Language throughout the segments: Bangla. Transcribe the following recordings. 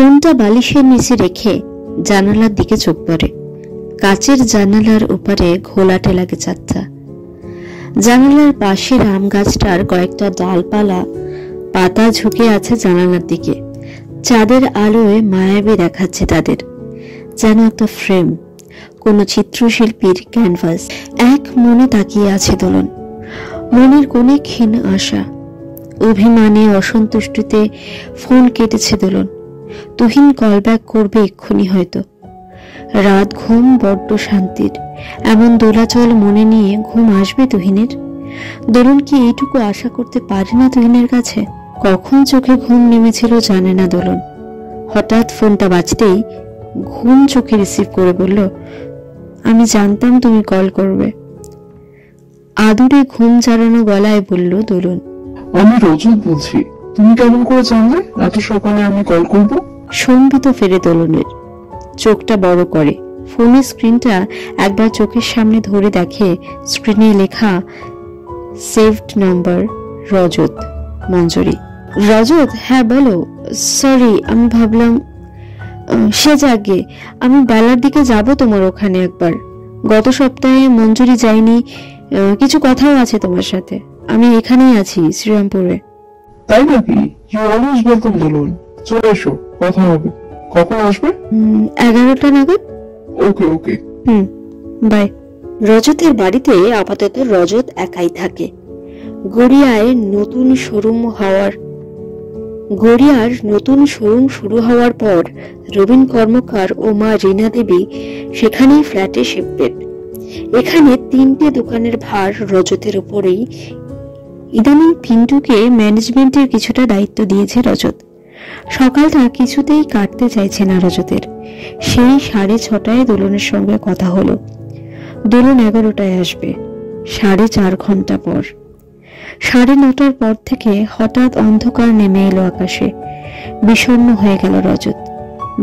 ফোনটা বালিশের নিচে রেখে জানালার দিকে চোখ পড়ে। কাচের জানালার ওপারে ঘোলাটে লাগে চাঁদটা। জানালার পাশের আম গাছটার কয়েকটা ডালপালা পাতা ঝুঁকে আছে জানালার দিকে। চাঁদের আলোয় মায়াবী দেখাচ্ছে তাদের, যেন একটা ফ্রেম, কোনো চিত্রশিল্পীর ক্যানভাস। এক মনে তাকিয়ে আছে দোলন। মনের কোণে ক্ষীণ আশা, অভিমানে অসন্তুষ্টিতে ফোন কেটেছে দোলন। তুহিন কল ব্যাক করবে এক্ষুনি হয়তো। রাত ঘুম বড্ড শান্তির, এমন দোলাচল মনে নিয়ে ঘুম আসবে তুহিনের? দোলন কি এইটুকু আশা করতে পারে না তুহিনের কাছে? কখন চোখে ঘুম নেমেছিল জানে না দোলন। হঠাৎ ফোনটা বাজতেই ঘুম চোখে রিসিভ করে বলল, আমি জানতাম তুমি কল করবে। আদুরে ঘুম জানানো গলায় বলল দোলন, আমি রজত বলছি। তুমি কেমন করে জানলে এত সকালে আমি কল করব? সম্বিত ফেরে দোলনের, চোখটা বড় করে ফোনের স্ক্রিনটা একবার চোখের সামনে ধরে দেখে স্ক্রিনে লেখা সেভড নাম্বার রজত মঞ্জুরি। রজত, হ্যাঁ বলো। সরি, আমি ভাবলাম সে যাগে, আমি বেলার দিকে যাব তোমার ওখানে একবার। গত সপ্তাহে মঞ্জুরি যাইনি, কিছু কথাও আছে তোমার সাথে। আমি এখানেই আছি শ্রীরামপুরে। তাই নাকি? ইউ অলওয়েজ ওয়েলকাম দোলন, চলে এসো, কথা হবে। কখন আসবে? 11টা নাগাদ। ওকে ওকে। বাই। রজতের বাড়িতে আপাতত রজত একাই থাকে। গড়িয়ার নতুন শোরুম শুরু হওয়ার পর রবীন কর্মকার ও মা রীনা দেবী সেখানেই ফ্ল্যাটে শিফটেড। এখানে 3টে দোকানের ভার রজতের উপরেই। ইদানিং পিন্টুকে ম্যানেজমেন্টের কিছুটা দায়িত্ব দিয়েছে রজত। সকালটা কিছুতেই কাটতে চাইছে না রজতের। সেই 6:30টায় দোলনের সঙ্গে কথা হলো। দোলন 11টায় আসবে, 4.5 ঘন্টা পর। 9:30টার পর থেকে হঠাৎ অন্ধকার নেমে এলো আকাশে। বিষণ্ণ হয়ে গেল রজত।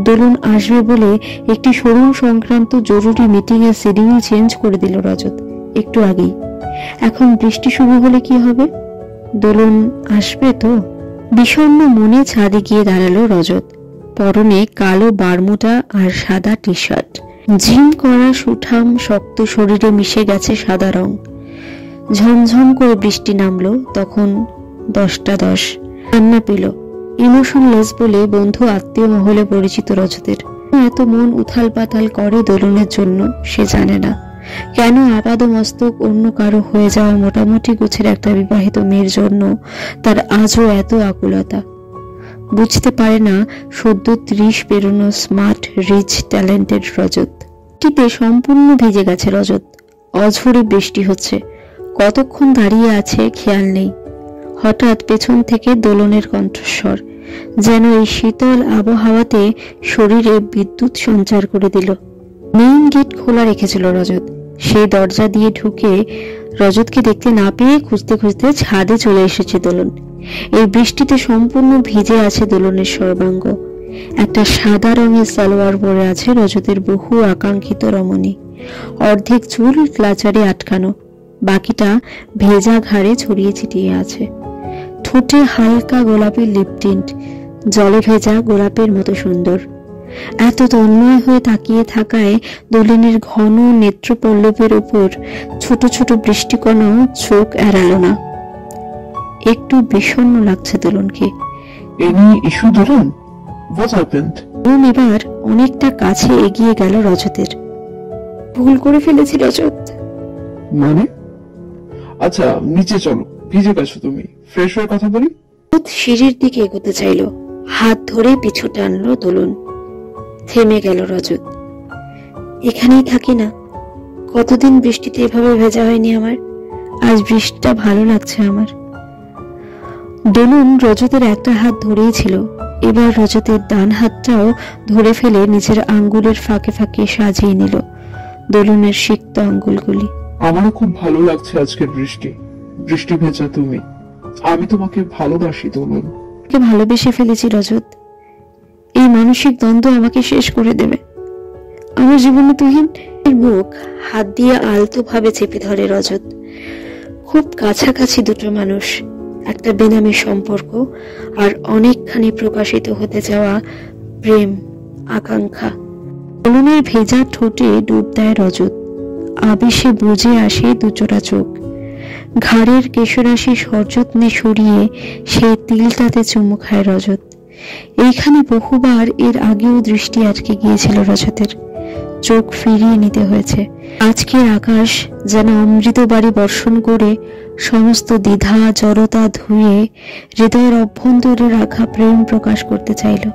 দোলন আসবে বলে একটি শোরুম সংক্রান্ত জরুরি মিটিং এর শিডিউল চেঞ্জ করে দিল রজত একটু আগেই। এখন বৃষ্টি শুরু হলে কি হবে? দোলন আসবে তো? বিষণ্ণ মনে ছাদে গিয়ে দাঁড়ালো রজত। পরনে কালো বারমুডা আর সাদা টি শার্ট। জিম করা সুঠাম শক্ত শরীরে মিশে গেছে সাদা রং। ঝমঝম করে বৃষ্টি নামলো তখন 10:10। কান্না পেল। ইমোশনলেস বলে বন্ধু আত্মীয় মহলে পরিচিত রজতের। এত মন উথাল পাতাল করে দোলনের জন্য সে জানে না। কেন আপাদ মস্তক অন্য কারো হয়ে যাওয়া মোটামুটি গোছের একটা বিবাহিত মেয়ের জন্য তার আজও এত আকুলতা। বুঝতে পারে না সদ্য 30 পেরোনো স্মার্ট রিচ ট্যালেন্টেড রজত। বৃষ্টিতে সম্পূর্ণ ভিজে গেছে রজত। অঝোরে বৃষ্টি হচ্ছে। কতক্ষণ দাঁড়িয়ে আছে খেয়াল নেই। হঠাৎ পেছন থেকে দোলনের কণ্ঠস্বর যেন এই শীতল আবহাওয়াতে শরীরে বিদ্যুৎ সঞ্চার করে দিল। মেইন গেট খোলা রেখেছিল রজত। সেই দরজা দিয়ে ঢুকে রজতকে দেখতে না পেয়ে খুঁজতে খুঁজতে ছাদে চলে এসেছে দোলন। এই বৃষ্টিতে সম্পূর্ণ ভিজে আছে দোলনের সর্বাঙ্গ। একটা সাদা রঙের সালোয়ার পরে আছে রজতের বহু আকাঙ্ক্ষিত রমণী। অর্ধেক চুল ক্লাচারে আটকানো, বাকিটা ভেজা ঘাড়ে ছড়িয়ে ছিটিয়ে আছে। ঠোঁটে হালকা গোলাপি লিপ টিন্ট, জলে ভেজা গোলাপের মতো সুন্দর। এত তন্ময় হয়ে তাকিয়ে থাকায় দোলনের ঘন নেত্রপল্লবের উপর ছোট ছোট বৃষ্টিকণাও চোখ এড়ালো না। একটু বিষণ্ণ লাগছে দোলনকে। Any issue Dolon, what happened? Dolon এবার অনেকটা কাছে এগিয়ে গেল রজতের। ভুল করে ফেলেছি রজত। মানে? আচ্ছা নিচে চলো, ভিজে গেছো তুমি, ফ্রেশ হয়ে কথা বলি। সিঁড়ির দিকে এগোতে চাইল, হাত ধরে পিছু টানলো দোলন। থেমে গেল রজত। এখানেই থাকি না? কতদিন বৃষ্টিতে এভাবে ভেজা হয়নি আমার। আজ বৃষ্টিটা ভালো লাগছে আমার। দোলন রজতের একটা হাত ধরেই ছিল, এবার রজতের ডান হাতটাও ধরে ফেলে নিজের আঙ্গুলের ফাঁকে ফাঁকে সাজিয়ে নিল দোলনের সিক্ত আঙ্গুলগুলি। আমারও খুব ভালো লাগছে আজকের বৃষ্টি, বৃষ্টি ভেজা তুমি। আমি তোমাকে ভালোবাসি দোলন। ভালোবেসে ফেলেছি রজত। এই মানসিক দ্বন্দ্ব আমাকে শেষ করে দেবে। আমার জীবনে তুহিন। মুখ হাত দিয়ে আলতো ভাবে চেপে ধরে রজত। খুব কাছাকাছি দুটো মানুষ, একটা বেনামি সম্পর্ক আর অনেকখানি প্রকাশিত হতে যাওয়া প্রেম, আকাঙ্ক্ষা। দোলনের ভেজা ঠোঁটে ডুব দেয় রজত। আবেশে বুঝে আসে দুচোরা চোখ। ঘাড়ের কেশরাশি সযত্নে সরিয়ে সে তিলটাতে চুমু খায় রজত। এইখানে বহুবার এর আগেও দৃষ্টি আটকে গিয়েছিল রজতের। চোখ ফিরিয়ে নিতে হয়েছে। আজকের আকাশ যেন অমৃত বাড়ি বর্ষণ করে সমস্ত দ্বিধা জড়তা ধুয়ে হৃদয়ের অভ্যন্তরে রাখা প্রেম প্রকাশ করতে চাইল।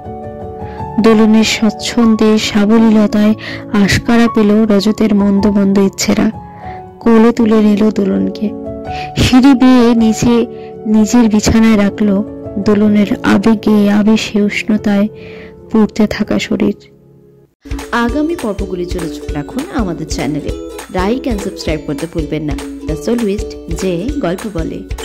দোলনের স্বচ্ছন্দে সাবলীলতায় আশকারা পেল রজতের মন্দ মন্দ ইচ্ছেরা। কোলে তুলে নিল দোলনকে। সিঁড়ি বেয়ে নিচে নিজের বিছানায় রাখলো দোলনের আবেগে আবেশে উষ্ণতায় পুড়তে থাকা শরীর। আগামী পর্বগুলির জন্য চোখ রাখুন আমাদের চ্যানেলে। লাইক অ্যান্ড সাবস্ক্রাইব করতে ভুলবেন না। দ্য সোলুইস্ট যে গল্প বলে।